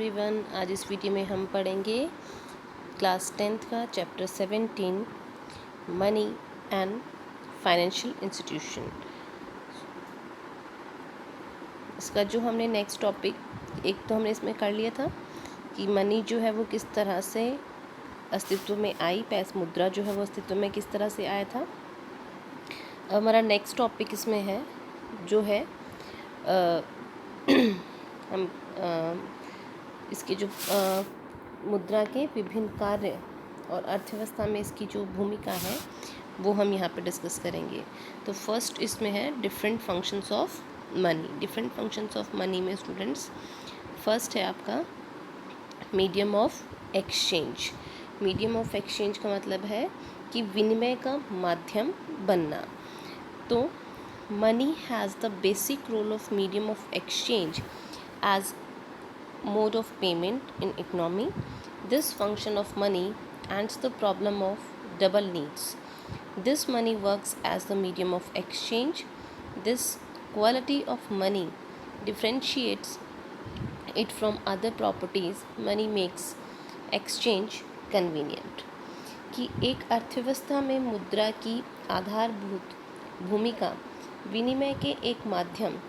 Everyone, आज इस video में हम पढ़ेंगे क्लास 10th का chapter 17 money and financial institution. इसका जो हमने नेक्स्ट टॉपिक एक तो हमने इसमें कर लिया था कि मनी जो है वो किस तरह से अस्तित्व में आई, पैसा मुद्रा जो है वो अस्तित्व में किस तरह से आया था। अब हमारा नेक्स्ट टॉपिक इसमें है जो है हम इसके जो मुद्रा के विभिन्न कार्य और अर्थव्यवस्था में इसकी जो भूमिका है वो हम यहाँ पे डिस्कस करेंगे। तो फर्स्ट इसमें है different functions of money. Different functions of money में स्टूडेंट्स फर्स्ट है आपका medium of exchange. Medium of exchange का मतलब है कि विनिमय का माध्यम बनना। तो money has the basic role of medium of exchange as mode of payment in economy. This function of money answers the problem of double needs. This money works as the medium of exchange. This quality of money differentiates it from other properties. Money makes exchange convenient. कि एक अर्थव्यवस्था में मुद्रा की आधारभूत भूमिका विनिमय के एक माध्यम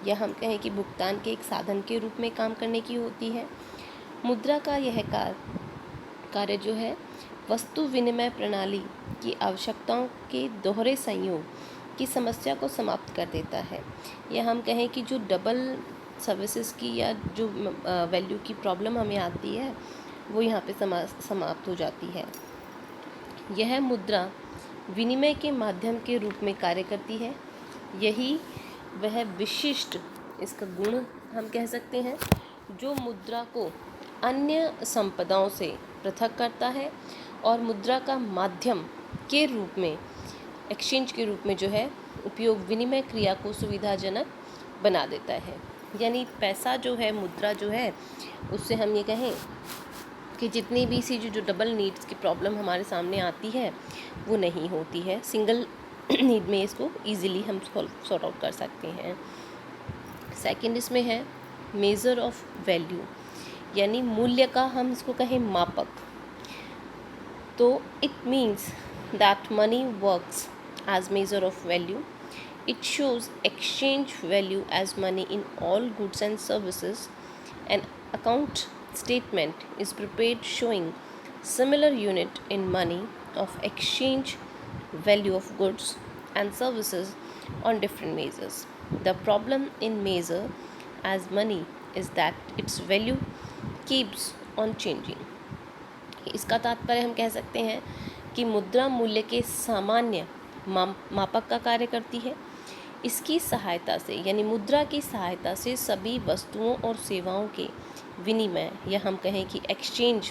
या हम कहें कि भुगतान के एक साधन के रूप में काम करने की होती है। मुद्रा का यह कार्य जो है वस्तु विनिमय प्रणाली की आवश्यकताओं के दोहरे संयोग की समस्या को समाप्त कर देता है, या हम कहें कि जो डबल सर्विसेज की या जो वैल्यू की प्रॉब्लम हमें आती है वो यहाँ पे समाप्त हो जाती है। यह मुद्रा विनिमय के माध्यम के रूप में कार्य करती है। यही वह विशिष्ट इसका गुण हम कह सकते हैं जो मुद्रा को अन्य संपदाओं से पृथक करता है और मुद्रा का माध्यम के रूप में एक्सचेंज के रूप में जो है उपयोग विनिमय क्रिया को सुविधाजनक बना देता है। यानी पैसा जो है, मुद्रा जो है, उससे हम ये कहें कि जितनी भी सी जो डबल नीड्स की प्रॉब्लम हमारे सामने आती है वो नहीं होती है। सिंगल नीड में इसको इजीली हम सॉर्ट आउट कर सकते हैं। सेकंड इसमें है मेज़र ऑफ वैल्यू, यानी मूल्य का हम इसको कहें मापक। तो it means that money works as measure of value. It shows exchange value as money in all goods and services. An account statement is prepared showing similar unit in money of exchange value of goods and services on different measures. The problem in measure as money is that its value keeps on changing. इसका तात्पर्य हम कह सकते हैं कि मुद्रा मूल्य के सामान्य मापक का कार्य करती है। इसकी सहायता से यानी मुद्रा की सहायता से सभी वस्तुओं और सेवाओं के विनिमय या हम कहें कि एक्सचेंज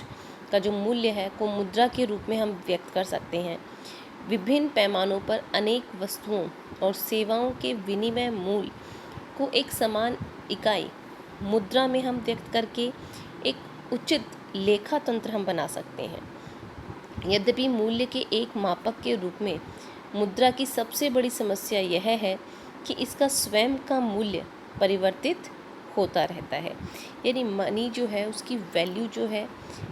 का जो मूल्य है को मुद्रा के रूप में हम व्यक्त कर सकते हैं। विभिन्न पैमानों पर अनेक वस्तुओं और सेवाओं के विनिमय मूल्य को एक समान इकाई मुद्रा में हम व्यक्त करके एक उचित लेखा तंत्र हम बना सकते हैं। यद्यपि मूल्य के एक मापक के रूप में मुद्रा की सबसे बड़ी समस्या यह है कि इसका स्वयं का मूल्य परिवर्तित होता रहता है। यानी मनी जो है उसकी वैल्यू जो है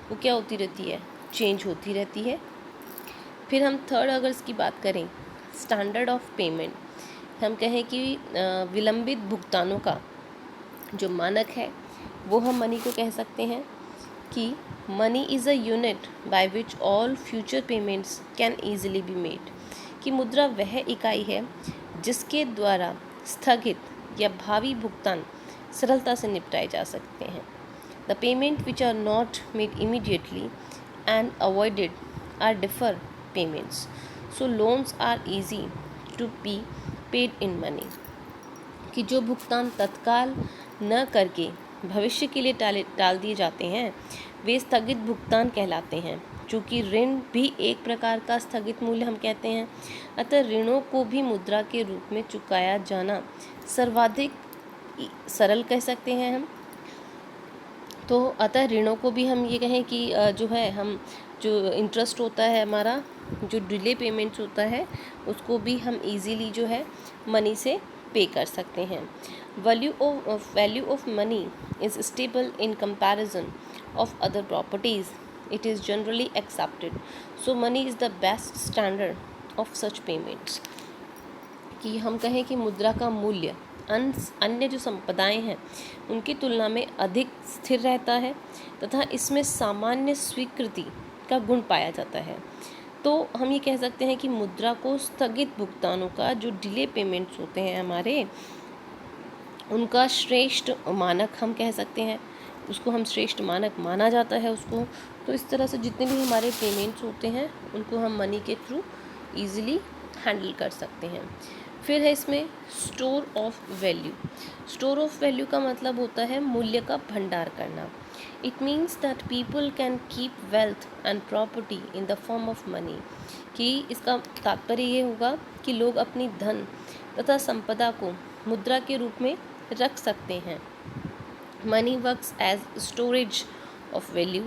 वो क्या होती रहती है, चेंज होती रहती है। फिर हम थर्ड अगर इसकी बात करें स्टैंडर्ड ऑफ पेमेंट, हम कहें कि विलंबित भुगतानों का जो मानक है वो हम मनी को कह सकते हैं कि money is a unit by which all future payments can easily be made. कि मुद्रा वह इकाई है जिसके द्वारा स्थगित या भावी भुगतान सरलता से निपटाए जा सकते हैं। The payment which are not made immediately and avoided are differ payments. So loans are easy to be paid in money. कि जो भुगतान तत्काल न करके भविष्य के लिए टाल दिए जाते हैं वे स्थगित भुगतान कहलाते हैं। चूँकि ऋण भी एक प्रकार का स्थगित मूल्य हम कहते हैं, अतः ऋणों को भी मुद्रा के रूप में चुकाया जाना सर्वाधिक सरल कह सकते हैं हम। तो अतः ऋणों को भी हम ये कहें कि जो है हम जो इंटरेस्ट होता है हमारा, जो डिले पेमेंट्स होता है उसको भी हम इजीली जो है मनी से पे कर सकते हैं। Value of money is stable in comparison of other properties. It is generally accepted. So money is the best standard of such payments. कि हम कहें कि मुद्रा का मूल्य अन्य जो संपदाएं हैं उनकी तुलना में अधिक स्थिर रहता है तथा इसमें सामान्य स्वीकृति का गुण पाया जाता है. तो हम ये कह सकते हैं कि मुद्रा को स्थगित भुगतानों का जो डिले पेमेंट्स होते हैं हमारे, उनका श्रेष्ठ मानक हम कह सकते हैं, उसको हम श्रेष्ठ मानक माना जाता है उसको. तो इस तरह से जितने भी हमारे पेमेंट्स होते हैं उनको हम मनी के थ्रू ईजिली हैंडल कर सकते हैं. फिर है इसमें store of value. Store of value का मतलब होता है मूल्य का भंडार करना. It means that people can keep wealth and property in the form of money. कि इसका तात्पर्य ये होगा कि लोग अपनी धन तथा संपदा को मुद्रा के रूप में रख सकते हैं. Money works as storage of value.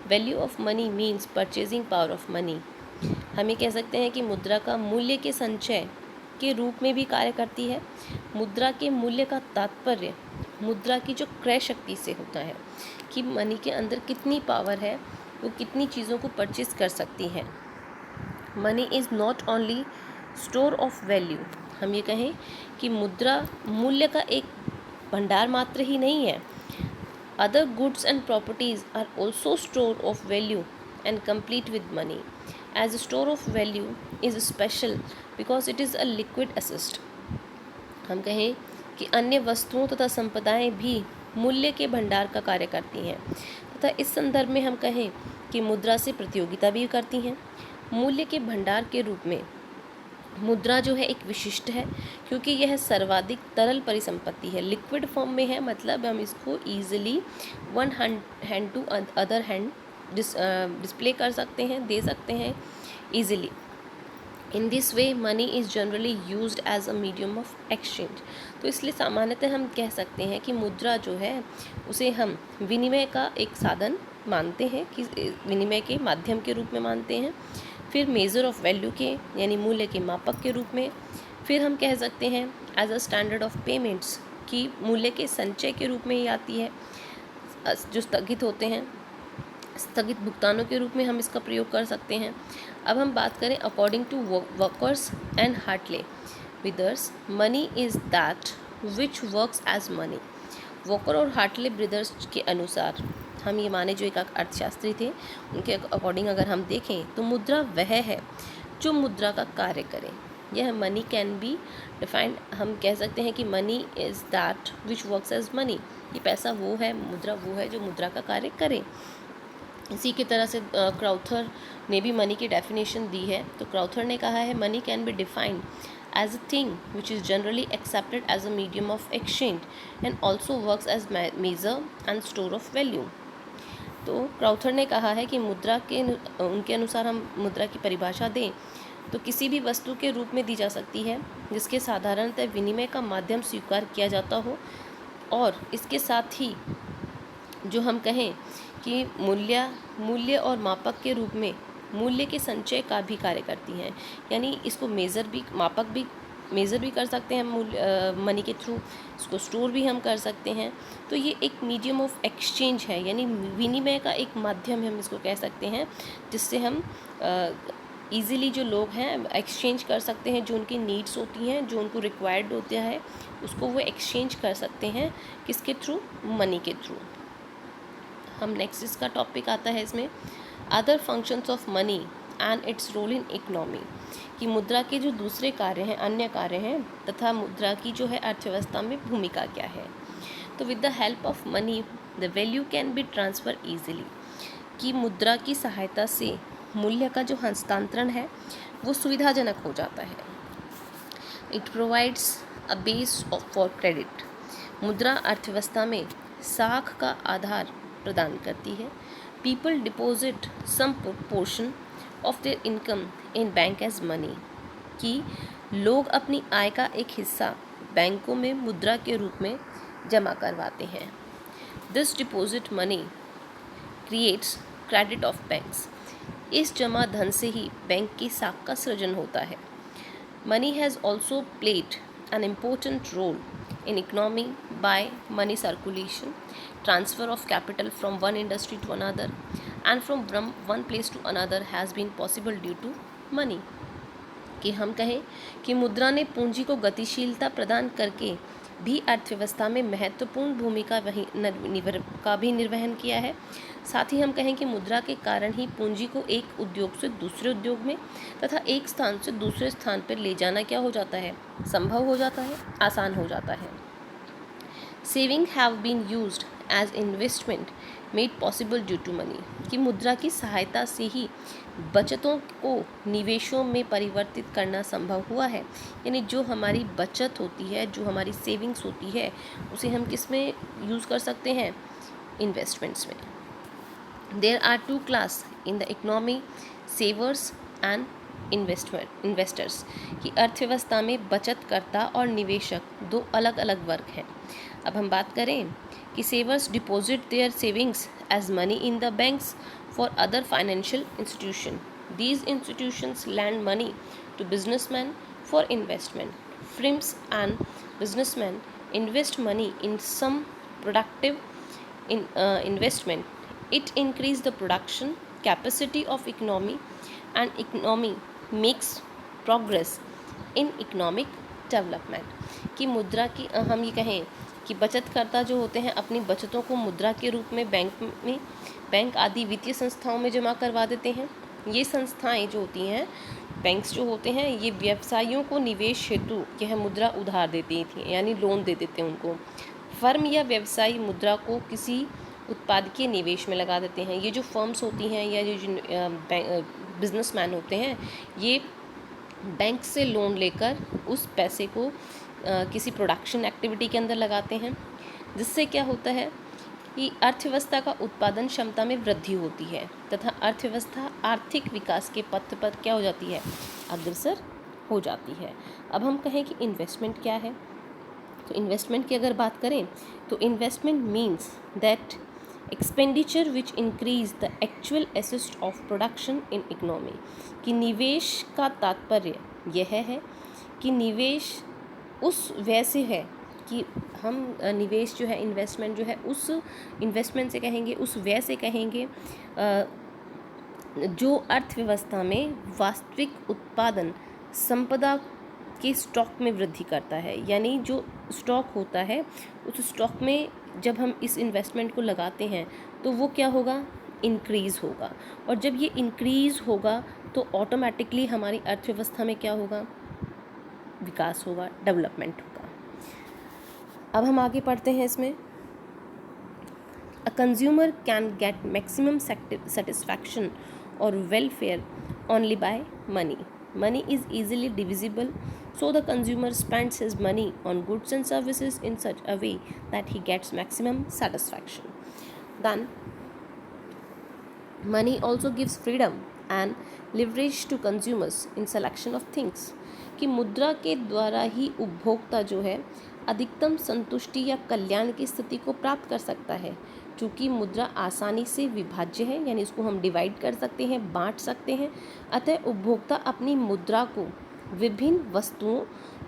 Value of money means purchasing power of money. हम ये कह सकते हैं कि मुद्रा का मूल्य के संचय के रूप में भी कार्य करती है. मुद्रा के मूल्य का तात्पर्य मुद्रा की जो क्रय शक्ति से होता है कि मनी के अंदर कितनी पावर है, वो कितनी चीज़ों को परचेज कर सकती है. Money is not only store of value. हम ये कहें कि मुद्रा मूल्य का एक भंडार मात्र ही नहीं है. Other goods and properties are also store of value and complete with money. As store of value is special because it is a liquid assist. हम कहें कि अन्य वस्तुओं तथा संपदाएं भी मूल्य के भंडार का कार्य करती हैं तथा इस संदर्भ में हम कहें कि मुद्रा से प्रतियोगिता भी करती हैं. मूल्य के भंडार के रूप में मुद्रा जो है एक विशिष्ट है क्योंकि यह सर्वाधिक तरल परिसंपत्ति है. लिक्विड फॉर्म में है, मतलब हम इसको easily one hand to other hand display कर सकते हैं, दे सकते हैं easily. In this way money is generally used as a medium of exchange. तो इसलिए सामान्यतः हम कह सकते हैं कि मुद्रा जो है उसे हम विनिमय का एक साधन मानते हैं, कि विनिमय के माध्यम के रूप में मानते हैं. फिर मेज़र ऑफ वैल्यू के यानी मूल्य के मापक के रूप में. फिर हम कह सकते हैं as a standard of payments की मूल्य के संचय के रूप में ही आती है. जो स्थगित होते हैं, स्थगित भुगतानों के रूप में हम इसका प्रयोग कर सकते हैं. अब हम बात करें according to Walkers and Hartley brothers, money is that which works as money. Walker और हार्टले ब्रदर्स के अनुसार, हम ये माने जो एक अर्थशास्त्री थे, उनके अकॉर्डिंग अगर हम देखें तो मुद्रा वह है जो मुद्रा का कार्य करे. यह मनी कैन बी डिफाइंड, हम कह सकते हैं कि money is that which works as money. ये पैसा वो है, मुद्रा वो है जो मुद्रा का कार्य करे. इसी की तरह से क्राउथर ने भी मनी की डेफिनेशन दी है. तो क्राउथर ने कहा है money can be defined as a thing which is generally accepted as a medium of exchange and also works as measure and store of value. तो क्राउथर ने कहा है कि मुद्रा के उनके अनुसार हम मुद्रा की परिभाषा दें तो किसी भी वस्तु के रूप में दी जा सकती है जिसके साधारणतः विनिमय का माध्यम स्वीकार किया जाता हो, और इसके साथ ही जो हम कहें कि मूल्य और मापक के रूप में मूल्य के संचय का भी कार्य करती हैं. यानी इसको मेज़र भी कर सकते हैं मनी के थ्रू, इसको स्टोर भी हम कर सकते हैं. तो ये एक मीडियम ऑफ एक्सचेंज है, यानी विनिमय का एक माध्यम हम इसको कह सकते हैं, जिससे हम ईज़िली जो लोग हैं एक्सचेंज कर सकते हैं. जो उनकी नीड्स होती हैं, जो उनको रिक्वायर्ड होता है, उसको वो एक्सचेंज कर सकते हैं. किसके थ्रू? मनी के थ्रू. हम नेक्स्ट इसका टॉपिक आता है इसमें other functions of money and its role in economy. कि मुद्रा के जो दूसरे कार्य हैं, अन्य कार्य हैं, तथा मुद्रा की जो है अर्थव्यवस्था में भूमिका क्या है. तो with the help of money the value can be transfer easily. कि मुद्रा की सहायता से मूल्य का जो हस्तांतरण है वो सुविधाजनक हो जाता है. It provides a base for credit. मुद्रा अर्थव्यवस्था में साख का आधार प्रदान करती है. People deposit some portion of their income in bank as money. कि लोग अपनी आय का एक हिस्सा बैंकों में मुद्रा के रूप में जमा करवाते हैं. This deposit money creates credit of banks. इस जमा धन से ही बैंक की साख का सृजन होता है. Money has also played an important role in economy by money circulation, transfer of capital from one industry to another, and from one place to another has been possible due to money. कि हम कहें कि मुद्रा ने पूंजी को गतिशीलता प्रदान करके भी अर्थव्यवस्था में महत्वपूर्ण भूमिका का भी निर्वहन किया है। साथ ही हम कहें कि मुद्रा के कारण ही पूंजी को एक उद्योग से दूसरे उद्योग में तथा एक स्थान से दूसरे स्थान पर ले जाना क्या हो जाता है, संभव हो जाता है, आसान हो जाता है। Saving have been used as investment made possible due to money, कि मुद्रा की सहायता से ही बचतों को निवेशों में परिवर्तित करना संभव हुआ है। यानी जो हमारी बचत होती है, जो हमारी सेविंग्स होती है, उसे हम किस में यूज़ कर सकते हैं, इन्वेस्टमेंट्स में। There are two class in the economy, savers and investors, कि अर्थव्यवस्था में बचतकर्ता और निवेशक दो अलग अलग वर्ग हैं। अब हम बात करें कि savers deposit their savings as money in the banks for other financial institution. These institutions lend money to businessmen for investment. Firms and businessmen invest money in some productive investment. It increases the production capacity of economy, and economy makes progress in economic development. कि मुद्रा की हम ये कहें कि बचतकर्ता जो होते हैं अपनी बचतों को मुद्रा के रूप में बैंक आदि वित्तीय संस्थाओं में जमा करवा देते हैं। ये संस्थाएं जो होती हैं, बैंक्स जो होते हैं, ये व्यवसायियों को निवेश हेतु यह मुद्रा उधार देती थी, यानी लोन दे देते हैं उनको। फर्म या व्यवसायी मुद्रा को किसी उत्पादकीय निवेश में लगा देते हैं। ये जो फर्म्स होती हैं या जो बिजनेसमैन होते हैं, ये बैंक से लोन लेकर उस पैसे को किसी प्रोडक्शन एक्टिविटी के अंदर लगाते हैं, जिससे क्या होता है कि अर्थव्यवस्था का उत्पादन क्षमता में वृद्धि होती है तथा अर्थव्यवस्था आर्थिक विकास के पथ पर क्या हो जाती है, अग्रसर हो जाती है। अब हम कहें कि इन्वेस्टमेंट क्या है, तो इन्वेस्टमेंट की अगर बात करें तो investment means that expenditure which increase the actual asset of production in economy, कि निवेश का तात्पर्य यह है कि निवेश उस व्यय से है कि हम निवेश जो है, इन्वेस्टमेंट जो है, उस इन्वेस्टमेंट से कहेंगे, उस व्यय से कहेंगे जो अर्थव्यवस्था में वास्तविक उत्पादन संपदा के स्टॉक में वृद्धि करता है। यानी जो स्टॉक होता है, उस स्टॉक में जब हम इस इन्वेस्टमेंट को लगाते हैं तो वो क्या होगा, इंक्रीज़ होगा, और जब ये इंक्रीज़ होगा तो ऑटोमेटिकली हमारी अर्थव्यवस्था में क्या होगा, विकास होगा, डेवलपमेंट होगा। अब हम आगे पढ़ते हैं इसमें। A consumer can get maximum satisfaction और welfare only by money. Money is easily divisible, so the consumer spends his money on goods and services in such a way that he gets maximum satisfaction. Then, money also gives freedom and leverage to consumers in selection of things. कि मुद्रा के द्वारा ही उपभोक्ता जो है अधिकतम संतुष्टि या कल्याण की स्थिति को प्राप्त कर सकता है। चूँकि मुद्रा आसानी से विभाज्य है, यानी इसको हम डिवाइड कर सकते हैं, बांट सकते हैं, अतः उपभोक्ता अपनी मुद्रा को विभिन्न वस्तुओं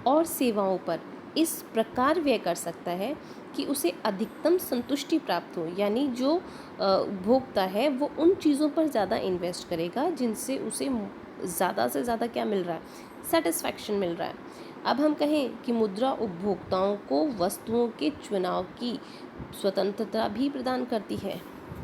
और सेवाओं पर इस प्रकार व्यय कर सकता है कि उसे अधिकतम संतुष्टि प्राप्त हो। यानी जो उपभोक्ता है वो उन चीज़ों पर ज़्यादा इन्वेस्ट करेगा जिनसे उसे ज़्यादा से ज़्यादा क्या मिल रहा है, सेटिस्फैक्शन मिल रहा है। अब हम कहें कि मुद्रा उपभोक्ताओं को वस्तुओं के चुनाव की स्वतंत्रता भी प्रदान करती है।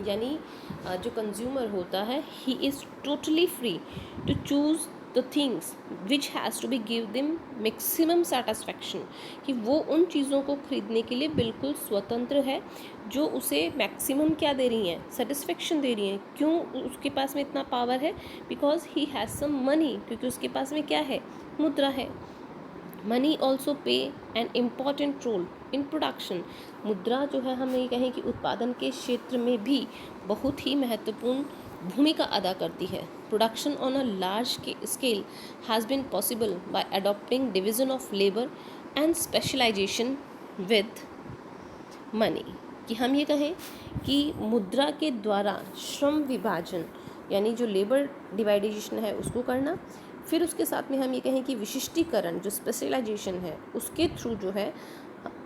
यानी जो कंज्यूमर होता है, he is totally free to choose the things which has to be give them maximum satisfaction, कि वो उन चीज़ों को खरीदने के लिए बिल्कुल स्वतंत्र है जो उसे मैक्सिमम क्या दे रही हैं, सेटिस्फैक्शन दे रही हैं। क्यों उसके पास में इतना पावर है? Because he has some money, क्योंकि उसके पास में क्या है, मुद्रा है। Money also pay an important role in production. मुद्रा जो है, हम ये कहें कि उत्पादन के क्षेत्र में भी बहुत ही महत्वपूर्ण भूमिका अदा करती है. Production on a large scale has been possible by adopting division of labour and specialisation with money. कि हम ये कहें कि मुद्रा के द्वारा श्रम विभाजन, यानी जो लेबर डिवाइडेशन है उसको करना, फिर उसके साथ में हम ये कहें कि विशिष्टीकरण जो स्पेशलाइजेशन है उसके थ्रू जो है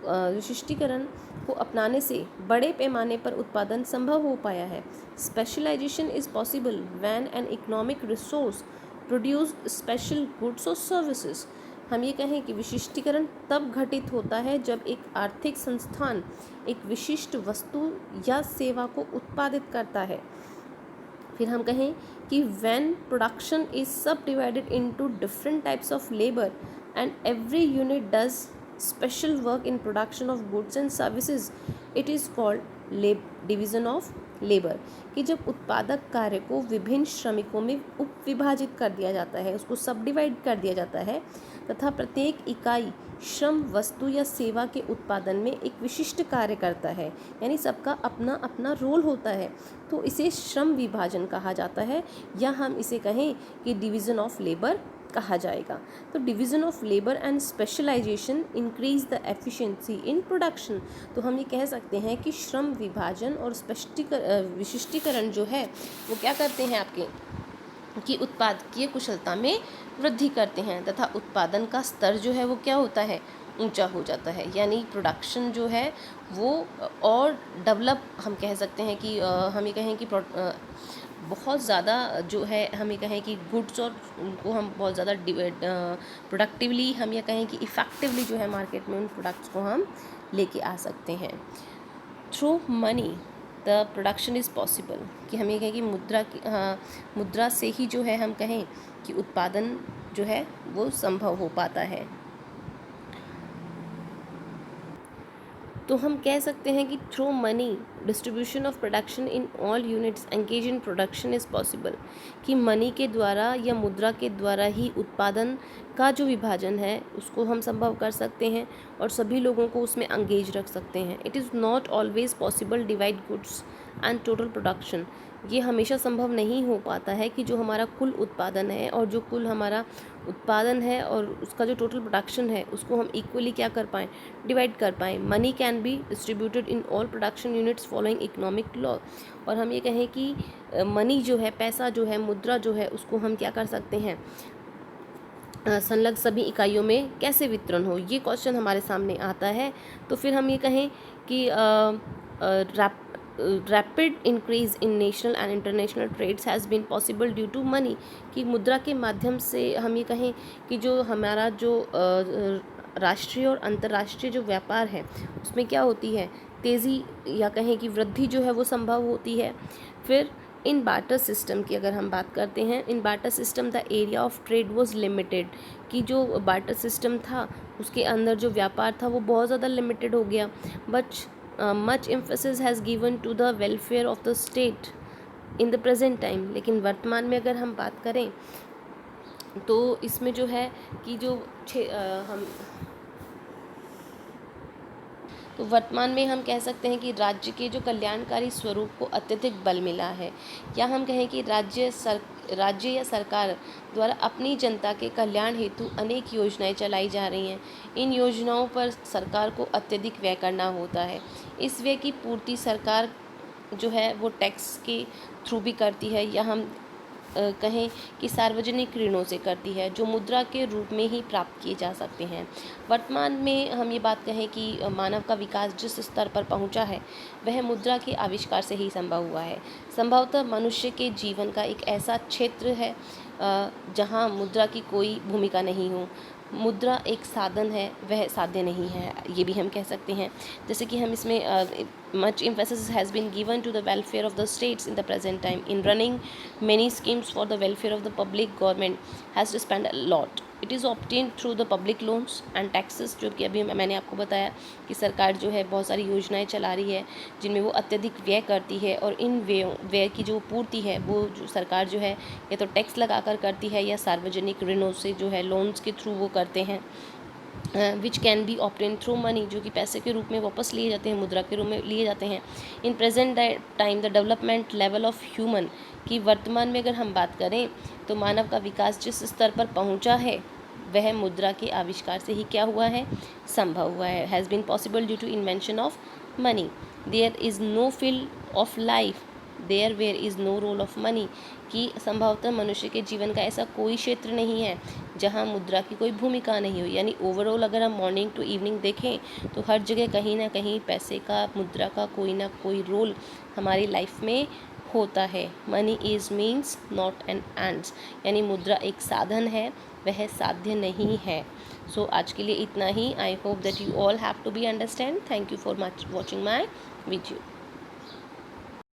विशिष्टीकरण को अपनाने से बड़े पैमाने पर उत्पादन संभव हो पाया है। Specialisation is possible when an economic resource produce special goods और सर्विसेज। हम ये कहें कि विशिष्टीकरण तब घटित होता है जब एक आर्थिक संस्थान एक विशिष्ट वस्तु या सेवा को उत्पादित करता है। फिर हम कहें कि व्हेन प्रोडक्शन इज सब divided into different types of labour and every unit does special work in production of goods and services, it is called division of labour. कि जब उत्पादक कार्य को विभिन्न श्रमिकों में उप विभाजित कर दिया जाता है, उसको सब डिवाइड कर दिया जाता है तथा प्रत्येक इकाई श्रम वस्तु या सेवा के उत्पादन में एक विशिष्ट कार्य करता है, यानी सबका अपना अपना रोल होता है, तो इसे श्रम विभाजन कहा जाता है, या हम इसे कहें कि डिवीज़न ऑफ लेबर कहा जाएगा। तो division of labour and specialisation increase the efficiency in production. तो हम ये कह सकते हैं कि श्रम विभाजन और विशिष्टीकरण जो है वो क्या करते हैं आपके कि उत्पादकीय कुशलता में वृद्धि करते हैं तथा उत्पादन का स्तर जो है वो क्या होता है, ऊंचा हो जाता है। यानी प्रोडक्शन जो है वो और डेवलप हम कह सकते हैं कि हम ये कहें कि बहुत ज़्यादा जो है हम ये कहें कि गुड्स और उनको हम बहुत ज़्यादा प्रोडक्टिवली हम ये कहें कि इफ़ेक्टिवली जो है मार्केट में उन प्रोडक्ट्स को हम लेके आ सकते हैं। Through money the production is possible. कि हम ये कहें कि मुद्रा से ही जो है हम कहें कि उत्पादन जो है वो संभव हो पाता है। तो हम कह सकते हैं कि through money distribution of production in all units engage in production is possible. कि मनी के द्वारा या मुद्रा के द्वारा ही उत्पादन का जो विभाजन है उसको हम संभव कर सकते हैं और सभी लोगों को उसमें एंगेज रख सकते हैं। It is not always possible divide goods and total production. ये हमेशा संभव नहीं हो पाता है कि जो हमारा कुल उत्पादन है और जो कुल हमारा उत्पादन है और उसका जो टोटल प्रोडक्शन है उसको हम इक्वली क्या कर पाएँ, डिवाइड कर पाएँ। Money can be distributed in all production units following economic law. और हम ये कहें कि मनी जो है, पैसा जो है, मुद्रा जो है, उसको हम क्या कर सकते हैं, संलग्न सभी इकाइयों में कैसे वितरण हो, ये क्वेश्चन हमारे सामने आता है। तो फिर हम ये कहें कि rapid increase in national and international trades has been possible due to money. कि मुद्रा के माध्यम से हम ये कहें कि जो हमारा जो राष्ट्रीय और अंतर्राष्ट्रीय जो व्यापार है उसमें क्या होती है, तेज़ी या कहें कि वृद्धि जो है वो संभव होती है। फिर इन बार्टर सिस्टम की अगर हम बात करते हैं, in barter system the area of trade was limited. कि जो बार्टर सिस्टम था उसके अंदर जो व्यापार था वो बहुत ज़्यादा लिमिटेड हो गया। But much emphasis has given to the welfare of the state in the present time. लेकिन वर्तमान में अगर हम बात करें तो इसमें जो है कि जो हम तो वर्तमान में हम कह सकते हैं कि राज्य के जो कल्याणकारी स्वरूप को अत्यधिक बल मिला है, या हम कहें कि राज्य या सरकार द्वारा अपनी जनता के कल्याण हेतु अनेक योजनाएं चलाई जा रही हैं। इन योजनाओं पर सरकार को अत्यधिक व्यय करना होता है। इस व्यय की पूर्ति सरकार जो है वो टैक्स के थ्रू भी करती है, या हम कहें कि सार्वजनिक ऋणों से करती है, जो मुद्रा के रूप में ही प्राप्त किए जा सकते हैं। वर्तमान में हम ये बात कहें कि मानव का विकास जिस स्तर पर पहुंचा है वह मुद्रा के आविष्कार से ही संभव हुआ है। संभवतः मनुष्य के जीवन का एक ऐसा क्षेत्र है जहां मुद्रा की कोई भूमिका नहीं हो। मुद्रा एक साधन है, वह साध्य नहीं है, ये भी हम कह सकते हैं। जैसे कि हम इसमें much emphasis has been given to the welfare of the states in the present time. In running many schemes for the welfare of the public, government has to spend a lot. It is obtained through the public loans and taxes, जो कि अभी मैंने आपको बताया कि सरकार जो है बहुत सारी योजनाएं चला रही है जिनमें वो अत्यधिक व्यय करती है, और इन व्यय की जो पूर्ति है वो जो सरकार जो है या तो टैक्स लगा कर करती है या सार्वजनिक ऋणों से जो है लोन्स के थ्रू वो करते हैं। Which can be obtain through money, जो कि पैसे के रूप में वापस लिए जाते हैं, मुद्रा के रूप में लिए जाते हैं। In present time the development level of human, की वर्तमान में अगर हम बात करें तो मानव का विकास जिस स्तर पर पहुंचा है वह मुद्रा के आविष्कार से ही क्या हुआ है, संभव हुआ है। Has been possible due to invention of money. There is no field of life there where is no role of money, कि संभवतः मनुष्य के जीवन का ऐसा कोई क्षेत्र नहीं है जहाँ मुद्रा की कोई भूमिका नहीं हो। यानी ओवरऑल अगर हम मॉर्निंग टू इवनिंग देखें तो हर जगह कहीं ना कहीं पैसे का, मुद्रा का कोई ना कोई रोल हमारी लाइफ में होता है। Money is means not an ends, यानी मुद्रा एक साधन है, वह साध्य नहीं है। सो आज के लिए इतना ही। I hope that you all have to be understand. Thank you for much watching my video.